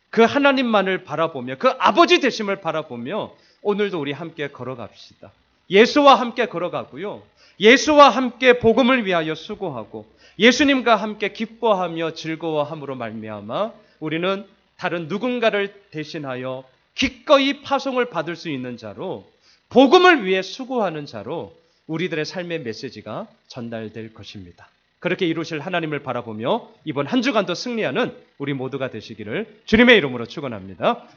그 하나님만을 바라보며 그 아버지 되심을 바라보며 오늘도 우리 함께 걸어갑시다. 예수와 함께 걸어가고요. 예수와 함께 복음을 위하여 수고하고 예수님과 함께 기뻐하며 즐거워함으로 말미암아 우리는 다른 누군가를 대신하여 기꺼이 파송을 받을 수 있는 자로 복음을 위해 수고하는 자로 우리들의 삶의 메시지가 전달될 것입니다. 그렇게 이루실 하나님을 바라보며 이번 한 주간도 승리하는 우리 모두가 되시기를 주님의 이름으로 축원합니다.